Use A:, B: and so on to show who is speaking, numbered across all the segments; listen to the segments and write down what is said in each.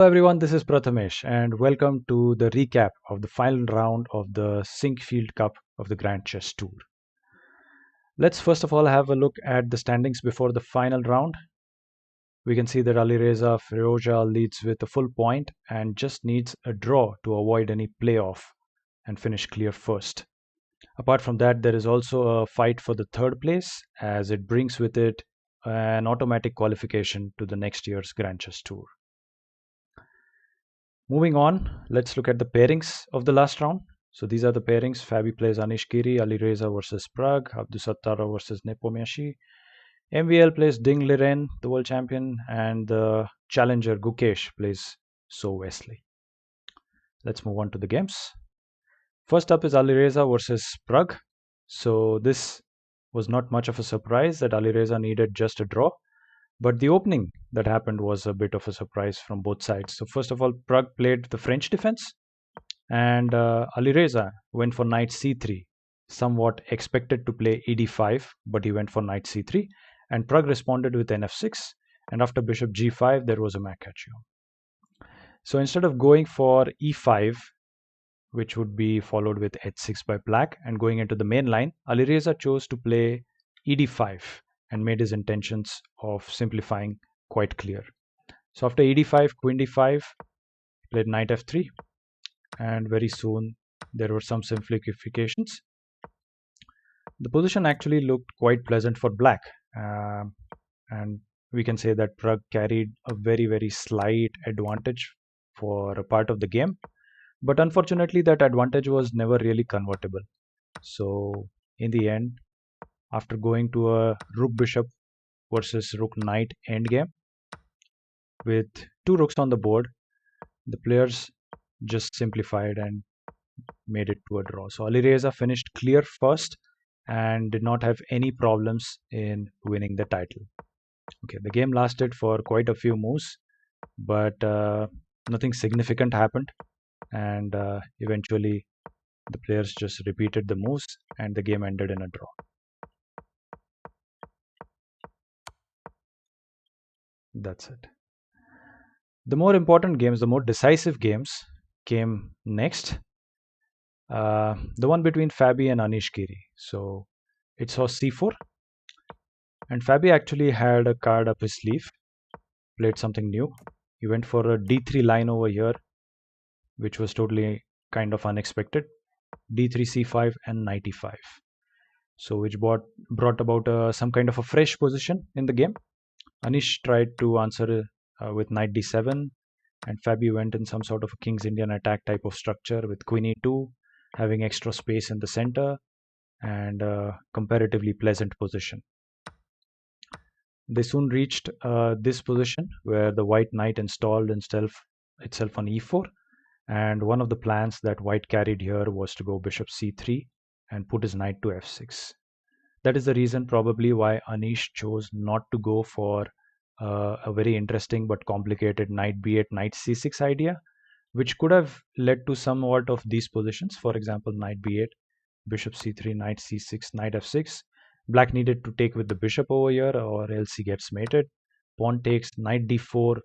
A: Hello everyone, this is Prathamesh and welcome to the recap of the final round of the Sinquefield Cup of the Grand Chess Tour. Let's first of all have a look at the standings before the final round. We can see that Alireza Firouzja leads with a full point and just needs a draw to avoid any playoff and finish clear first. Apart from that, there is also a fight for the third place as it brings with it an automatic qualification to the next year's Grand Chess Tour. Moving on, let's look at the pairings of the last round. So these are the pairings. Fabi plays Anish Giri, Alireza versus Prague, Abdusattara versus Nepomniachtchi. MVL plays Ding Liren, the world champion, and the challenger Gukesh plays So Wesley. Let's move on to the games. First up is Alireza versus Prague. So this was not much of a surprise that Alireza needed just a draw. But the opening that happened was a bit of a surprise from both sides. So first of all, Prague played the French defense, and Alireza went for knight c3. Somewhat expected to play ed5, but he went for knight c3, and Prague responded with nf6. And after bishop g5, there was a Macaccio. So instead of going for e5, which would be followed with h6 by black, and going into the main line, Alireza chose to play ed5 and made his intentions of simplifying quite clear. So after ed5, queen d5, played knight f3, and very soon there were some simplifications. The position actually looked quite pleasant for black, and we can say that Prague carried a very slight advantage for a part of the game, but unfortunately that advantage was never really convertible. So in the end, after going to a rook bishop versus rook knight endgame with two rooks on the board, the players just simplified and made it to a draw. So Alireza finished clear first and did not have any problems in winning the title. Okay, the game lasted for quite a few moves, but nothing significant happened, and eventually the players just repeated the moves and the game ended in a draw. That's it. The more important games, the more decisive games came next. The one between Fabi and Anish Giri. So it saw c4, and Fabi actually had a card up his sleeve, played something new. He went for a d3 line over here, which was totally kind of unexpected. d3, c5, and knight e5. So which brought about some kind of a fresh position in the game. Anish tried to answer with knight d7, and Fabi went in some sort of a King's Indian attack type of structure with queen e2, having extra space in the center and a comparatively pleasant position. They soon reached this position where the white knight installed itself on e4, and one of the plans that white carried here was to go bishop c3 and put his knight to f6. That is the reason probably why Anish chose not to go for a very interesting but complicated knight b8, knight c6 idea, which could have led to somewhat of these positions. For example, knight b8, bishop c3, knight c6, knight f6. Black needed to take with the bishop over here or else he gets mated. Pawn takes, knight d4.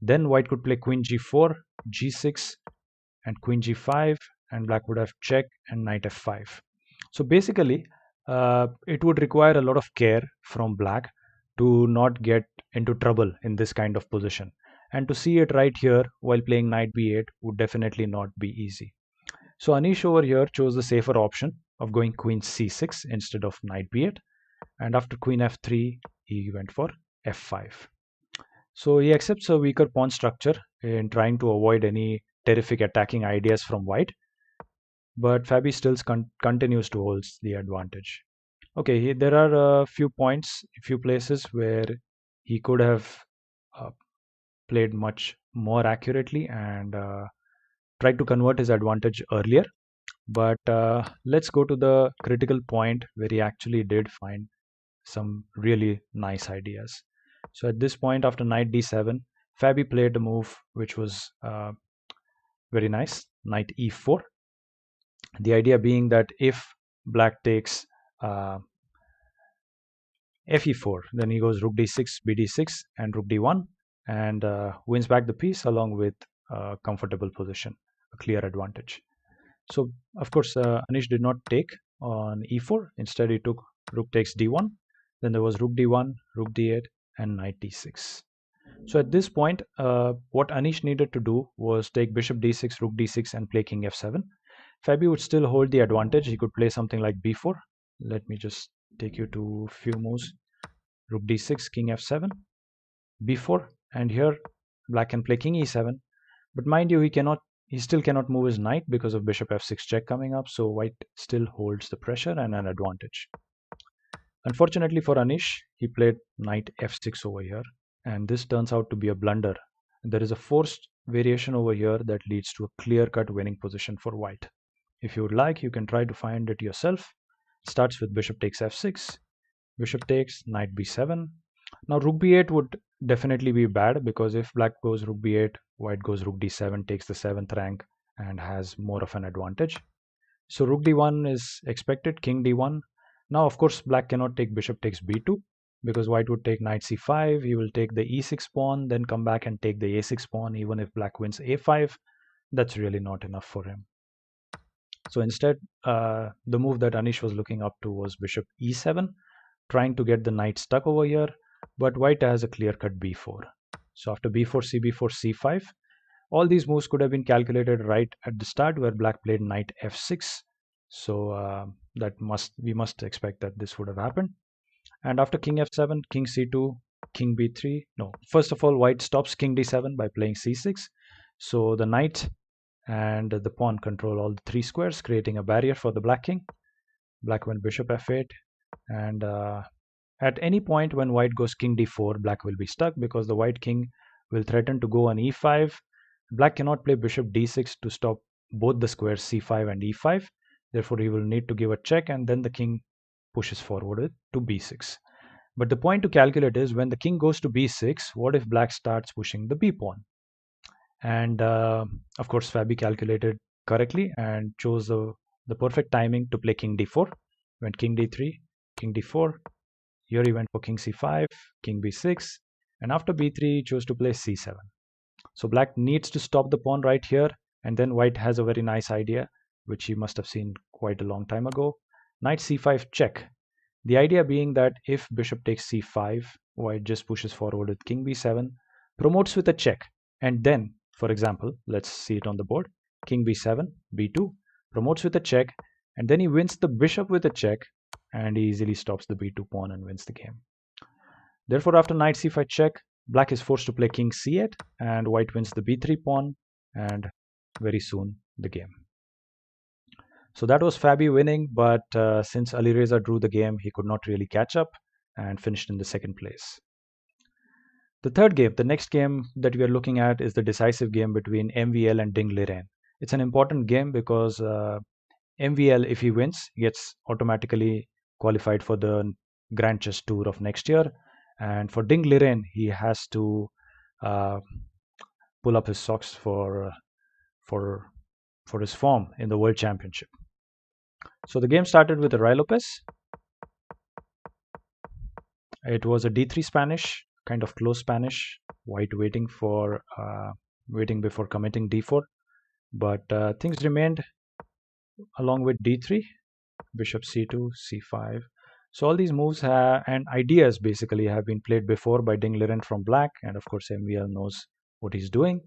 A: Then white could play queen g4, g6, and queen g5, and black would have check and knight f5. So basically, it would require a lot of care from black to not get into trouble in this kind of position. And to see it right here while playing knight b8 would definitely not be easy. So Anish over here chose the safer option of going queen c6 instead of knight b8. And after queen f3, he went for f5. So he accepts a weaker pawn structure in trying to avoid any terrific attacking ideas from white. But Fabi still continues to hold the advantage. Okay, there are a few points, a few places where he could have played much more accurately and tried to convert his advantage earlier. But let's go to the critical point where he actually did find some really nice ideas. So at this point, after knight d7, Fabi played a move which was very nice, knight e4. The idea being that if black takes fe4, then he goes rook d6, bd6, and rook d1, and wins back the piece along with a comfortable position, a clear advantage. So, of course, Anish did not take on e4. Instead, he took rook takes d1. Then there was rook d1, rook d8, and knight d6. So at this point, what Anish needed to do was take bishop d6, rook d6, and play king f7. Fabi would still hold the advantage. He could play something like b4. Let me just take you to a few moves. Rook d6, king f7, b4, and here black can play king e7. But mind you, he still cannot move his knight because of bishop f6 check coming up. So white still holds the pressure and an advantage. Unfortunately for Anish, he played knight f6 over here, and this turns out to be a blunder. There is a forced variation over here that leads to a clear-cut winning position for white. If you would like, you can try to find it yourself. It starts with bishop takes f6, bishop takes, knight b7. Now rook b8 would definitely be bad, because if black goes rook b8, white goes rook d7, takes the 7th rank and has more of an advantage. So rook d1 is expected, king d1. Now, of course, black cannot take bishop takes b2, because white would take knight c5. He will take the e6 pawn, then come back and take the a6 pawn. Even if black wins a5, that's really not enough for him. So instead, the move that Anish was looking up to was bishop e7, trying to get the knight stuck over here, but white has a clear-cut b4. So after b4, cb4, c5, all these moves could have been calculated right at the start, where black played knight f6. So we must expect that this would have happened. And after king f7, king c2, king b3. No, first of all, white stops king d7 by playing c6. So the knight and the pawn control all the three squares, creating a barrier for the black king. Black went bishop f8, and at any point when white goes king d4, black will be stuck, because the white king will threaten to go on e5. Black cannot play bishop d6 to stop both the squares c5 and e5. Therefore, he will need to give a check, and then the king pushes forward to b6. But the point to calculate is, when the king goes to b6, what if black starts pushing the b pawn? And of course, Fabi calculated correctly and chose the perfect timing to play king d4. Went king d3, king d4. Here he went for king c5, king b6, and after b3 he chose to play c7. So black needs to stop the pawn right here, and then white has a very nice idea, which he must have seen quite a long time ago. Knight c5 check. The idea being that if bishop takes c5, white just pushes forward with king b7, promotes with a check, and then, for example, let's see it on the board, king b7, b2, promotes with a check, and then he wins the bishop with a check, and he easily stops the b2 pawn and wins the game. Therefore, after knight c5 check, black is forced to play king c8, and white wins the b3 pawn, and very soon the game. So that was Fabi winning, but since Alireza drew the game, he could not really catch up and finished in the second place. The third game, the next game that we are looking at, is the decisive game between MVL and Ding Liren. It's an important game because MVL, if he wins, gets automatically qualified for the Grand Chess Tour of next year. And for Ding Liren, he has to pull up his socks for his form in the World Championship. So the game started with a Ruy Lopez. It was a d3 Spanish, kind of close Spanish. White waiting before committing d4, but things remained along with d3, bishop c2, c5. So all these moves and ideas basically have been played before by Ding Liren from black, and of course MVL knows what he's doing.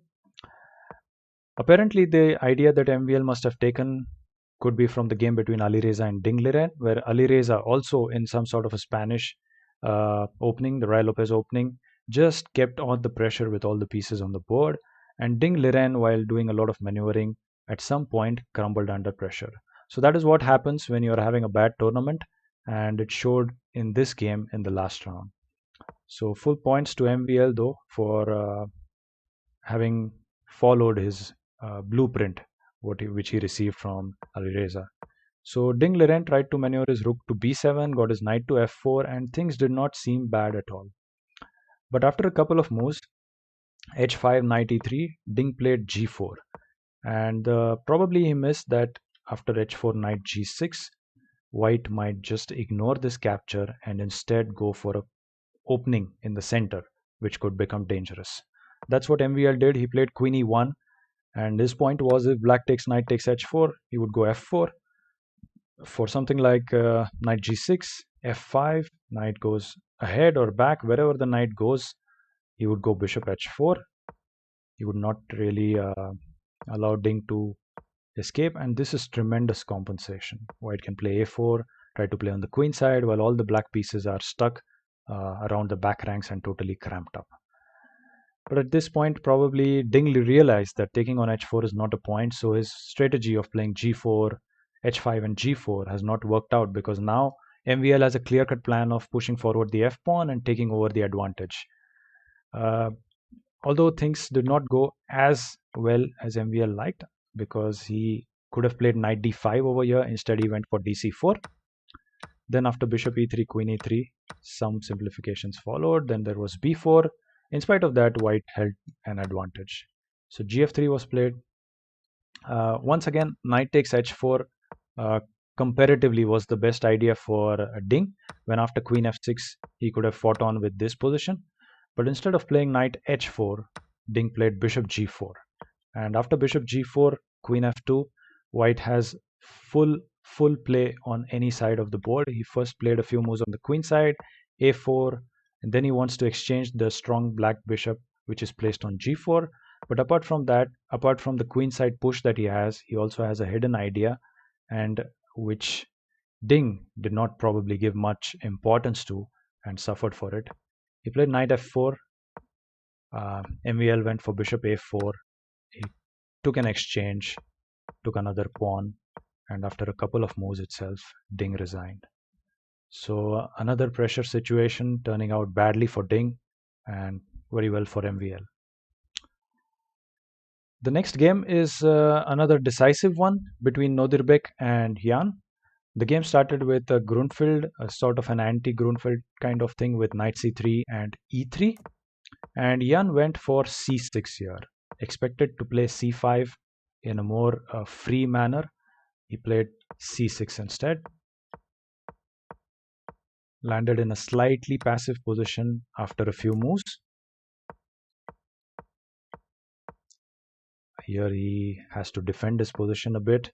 A: Apparently, the idea that MVL must have taken could be from the game between Alireza and Ding Liren, where Alireza, also in some sort of a Spanish opening, the Ruy Lopez opening, just kept on the pressure with all the pieces on the board, and Ding Liren, while doing a lot of maneuvering, at some point crumbled under pressure. So that is what happens when you're having a bad tournament, and it showed in this game in the last round. So full points to MVL though for having followed his blueprint, which he received from Alireza. So Ding Liren tried to maneuver his rook to b7, got his knight to f4, and things did not seem bad at all. But after a couple of moves, h5, knight e3, Ding played g4. And probably he missed that after h4, knight g6, white might just ignore this capture and instead go for a opening in the center, which could become dangerous. That's what MVL did. He played queen e1, and his point was if black takes knight takes h4, he would go f4 for something like knight g6, f5, knight goes ahead or back. Wherever the knight goes, he would go bishop h4. He would not really allow Ding to escape, and this is tremendous compensation. White can play a4, try to play on the queen side, while all the black pieces are stuck around the back ranks and totally cramped up. But at this point, probably Ding realized that taking on h4 is not a point, so his strategy of playing g4, h5, and g4 has not worked out, because now MVL has a clear-cut plan of pushing forward the f pawn and taking over the advantage. Uh, although things did not go as well as MVL liked, because he could have played knight d5 over here. Instead, he went for dc4. Then after bishop e3, queen e3, some simplifications followed. Then there was b4. In spite of that, white held an advantage. So gf3 was played. Once again, knight takes h4 comparatively was the best idea for Ding, when after queen f6, he could have fought on with this position. But instead of playing knight h4, Ding played bishop g4. And after bishop g4, queen f2, white has full play on any side of the board. He first played a few moves on the queen side, a4, and then he wants to exchange the strong black bishop, which is placed on g4. But apart from that, apart from the queen side push that he has, he also has a hidden idea, and which Ding did not probably give much importance to and suffered for it. He played knight f4. MVL went for bishop a4. He took an exchange, took another pawn, and after a couple of moves itself, Ding resigned. So another pressure situation turning out badly for Ding and very well for MVL. The next game is another decisive one between Nodirbek and Jan. The game started with a Grunfeld, a sort of an anti-Grunfeld kind of thing with knight c3 and e3. And Jan went for c6 here, expected to play c5 in a more free manner. He played c6 instead. Landed in a slightly passive position after a few moves. Here he has to defend his position a bit,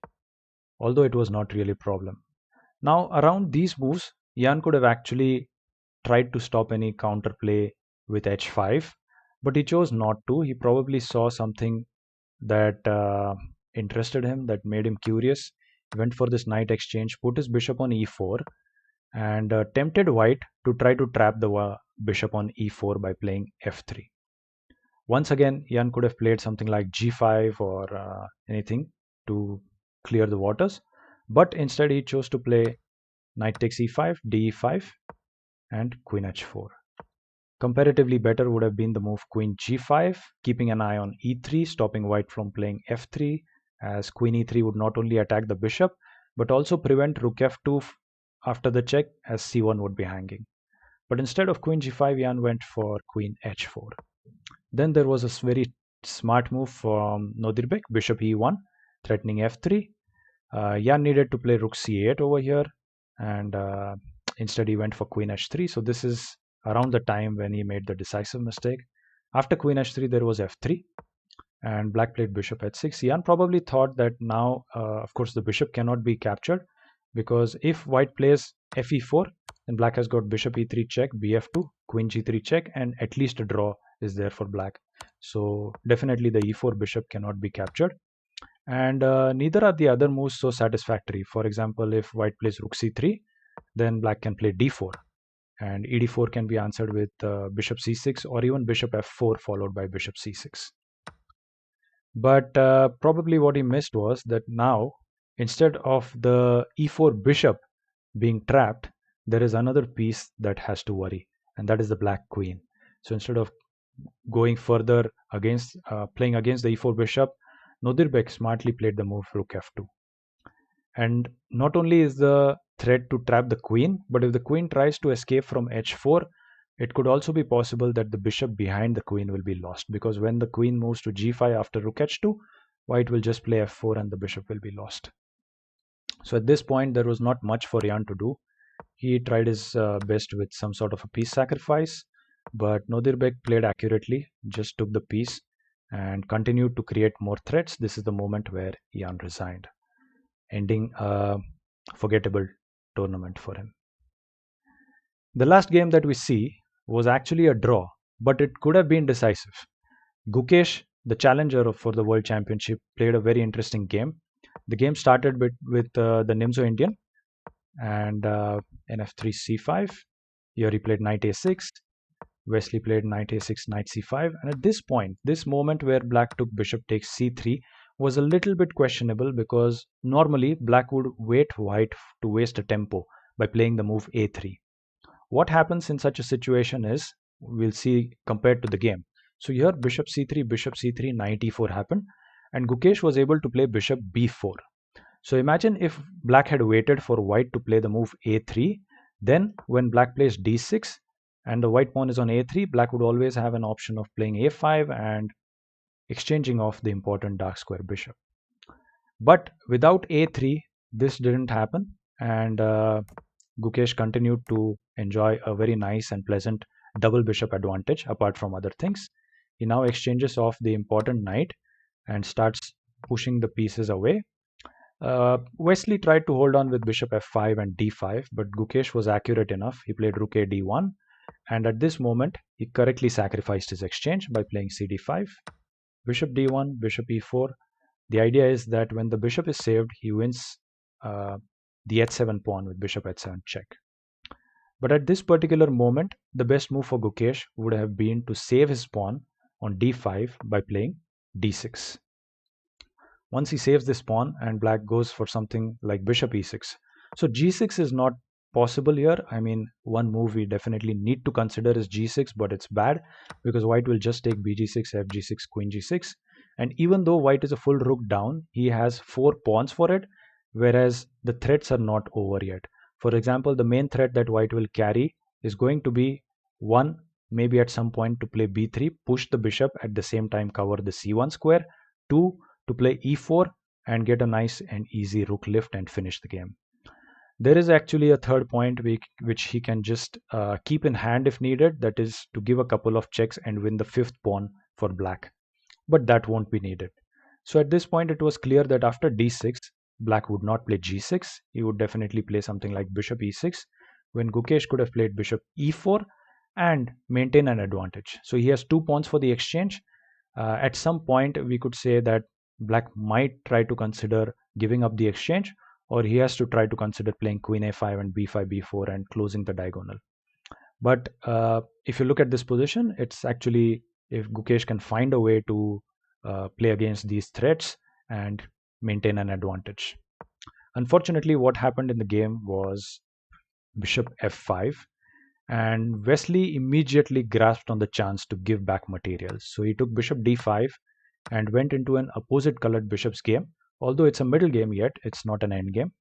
A: although it was not really a problem. Now around these moves, Jan could have actually tried to stop any counterplay with h5, but he chose not to. He probably saw something that interested him, that made him curious. He went for this knight exchange, put his bishop on e4, and tempted white to try to trap the bishop on e4 by playing f3. Once again, Jan could have played something like g5 or anything to clear the waters, but instead he chose to play knight takes e5, de5, and queen h4. Comparatively better would have been the move queen g5, keeping an eye on e3, stopping white from playing f3, as queen e3 would not only attack the bishop, but also prevent rook f2 after the check, as c1 would be hanging. But instead of queen g5, Jan went for queen h4. Then there was a very smart move from Nodirbek, bishop e1, threatening f3. Jan needed to play rook c8 over here, and instead he went for queen h3. So this is around the time when he made the decisive mistake. After queen h3, there was f3, and black played bishop h6. Jan probably thought that now, of course, the bishop cannot be captured, because if white plays fe4, then black has got bishop e3 check, bf2, queen g3 check, and at least a draw is there for black. So definitely the e4 bishop cannot be captured. And neither are the other moves so satisfactory. For example, if white plays rook c3, then black can play d4, and ed4 can be answered with bishop c6 or even bishop f4 followed by bishop c6. But probably what he missed was that now, instead of the e4 bishop being trapped, there is another piece that has to worry, and that is the black queen. So instead of going further against playing against the e4 bishop, Nodirbek smartly played the move rook f2. And not only is the threat to trap the queen, but if the queen tries to escape from h4, it could also be possible that the bishop behind the queen will be lost, because when the queen moves to g5 after rook h2, white will just play f4 and the bishop will be lost. So at this point, there was not much for Jan to do. He tried his best with some sort of a piece sacrifice, but Nodirbek played accurately, just took the piece and continued to create more threats. This is the moment where Ian resigned, ending a forgettable tournament for him. The last game that we see was actually a draw, but it could have been decisive. Gukesh, the challenger for the World Championship, played a very interesting game. The game started with the Nimzo Indian and NF3 C5. Here he played knight A6. Wesley played knight A6, knight C5. And at this point, this moment where black took bishop takes C3 was a little bit questionable because normally black would wait white to waste a tempo by playing the move A3. What happens in such a situation is, we'll see compared to the game. So here bishop c3, knight e4 happened, and Gukesh was able to play bishop b4. So imagine if black had waited for white to play the move a3, then when black plays d6 and the white pawn is on a3, black would always have an option of playing a5 and exchanging off the important dark square bishop. But without a3, this didn't happen, and Gukesh continued to enjoy a very nice and pleasant double bishop advantage apart from other things. He now exchanges off the important knight and starts pushing the pieces away. Wesley tried to hold on with bishop f5 and d5, but Gukesh was accurate enough. He played rook a d1, and at this moment, he correctly sacrificed his exchange by playing cd5, bishop d1, bishop e4. The idea is that when the bishop is saved, he wins the h7 pawn with bishop h7 check. But at this particular moment, the best move for Gukesh would have been to save his pawn on d5 by playing d6. Once he saves this pawn and black goes for something like bishop e6. So g6 is not possible here. I mean, one move we definitely need to consider is g6, but it's bad because white will just take bg6, fg6, queen g6. And even though white is a full rook down, he has 4 pawns for it, whereas the threats are not over yet. For example, the main threat that white will carry is going to be 1, maybe at some point to play b3, push the bishop, at the same time cover the c1 square, 2, to play e4 and get a nice and easy rook lift and finish the game. There is actually a third point which he can just keep in hand if needed, that is to give a couple of checks and win the 5th pawn for black. But that won't be needed. So at this point, it was clear that after d6, black would not play g6. He would definitely play something like bishop e6, when Gukesh could have played bishop e4 and maintain an advantage. So he has 2 pawns for the exchange. At some point, we could say that black might try to consider giving up the exchange, or he has to try to consider playing queen a5 and b5, b4 and closing the diagonal. But if you look at this position, it's actually, if Gukesh can find a way to play against these threats and maintain an advantage. Unfortunately, what happened in the game was bishop f5, and Wesley immediately grasped on the chance to give back materials. So he took bishop d5 and went into an opposite colored bishop's game. Although it's a middle game yet, it's not an end game.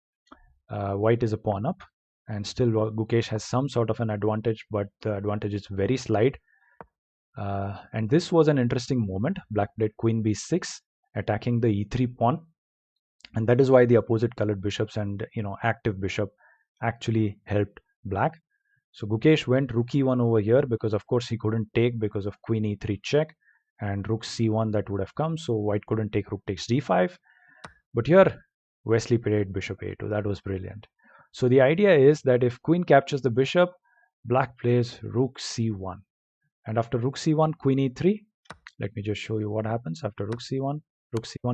A: White is a pawn up, and still Gukesh has some sort of an advantage, but the advantage is very slight. And this was an interesting moment. Black played queen b6, attacking the e3 pawn, and that is why the opposite colored bishops and active bishop actually helped black. So Gukesh went rook e1 over here because of course he couldn't take because of queen e3 check and rook c1 that would have come. So white couldn't take rook takes d5. But here Wesley played bishop a2. That was brilliant. So the idea is that if queen captures the bishop, black plays rook c1. And after rook c1, queen e3, let me just show you what happens after rook c1,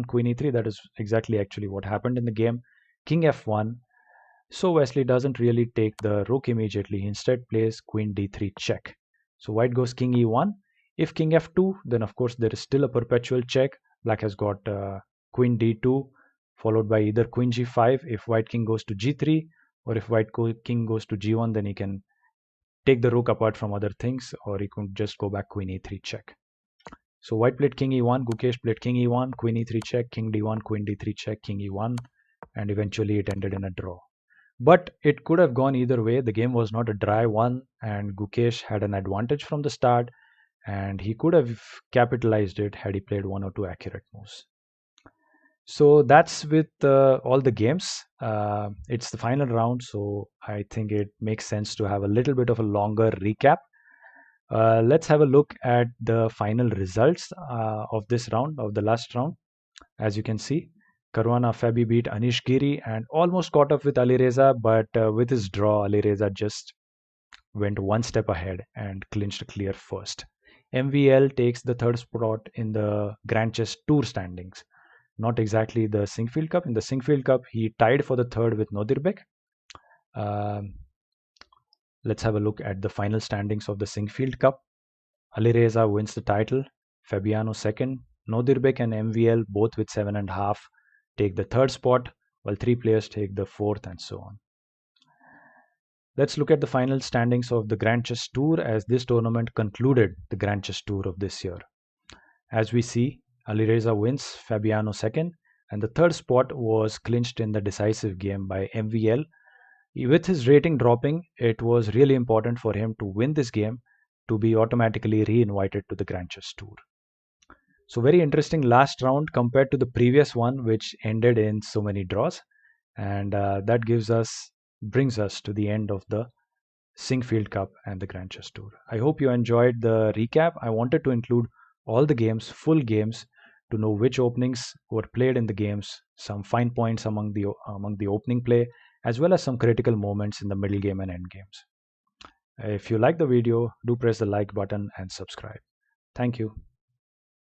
A: queen e3. That is exactly actually what happened in the game. King f1. So Wesley doesn't really take the rook immediately. He instead plays queen d3 check. So white goes king e1. If king f2, then of course there is still a perpetual check. Black has got queen d2 followed by either queen g5 if white king goes to g3, or if white king goes to g1, then he can take the rook apart from other things, or he could just go back queen e3 check. So white played king e1, Gukesh played king e1, queen e3 check, king d1, queen d3 check, king e1, and eventually it ended in a draw. But it could have gone either way. The game was not a dry one, and Gukesh had an advantage from the start, and he could have capitalized it had he played 1 or 2 accurate moves. So that's with all the games. It's the final round, so I think it makes sense to have a little bit of a longer recap. Let's have a look at the final results of this round, of the last round. As you can see, Caruana Fabi beat Anish Giri and almost caught up with Alireza, but with his draw, Alireza just went one step ahead and clinched a clear first. MVL takes the third spot in the Grand Chess Tour standings. Not exactly the Sinquefield Cup. In the Sinquefield Cup, he tied for the third with Nodirbek. Um, let's have a look at the final standings of the Sinquefield Cup. Alireza wins the title, Fabiano second, Nodirbek and MVL both with 7.5 take the third spot, while three players take the fourth, and so on. Let's look at the final standings of the Grand Chess Tour, as this tournament concluded the Grand Chess Tour of this year. As we see, Alireza wins, Fabiano second, and the third spot was clinched in the decisive game by MVL. With his rating dropping, it was really important for him to win this game to be automatically re-invited to the Grand Chess Tour. So very interesting last round compared to the previous one, which ended in so many draws, and that brings us to the end of the Sinquefield Cup and the Grand Chess Tour. I hope you enjoyed the recap. I wanted to include all the games, full games, to know which openings were played in the games, some fine points among the opening play, as well as some critical moments in the middle game and end games. If you like the video, do press the like button and subscribe. Thank you.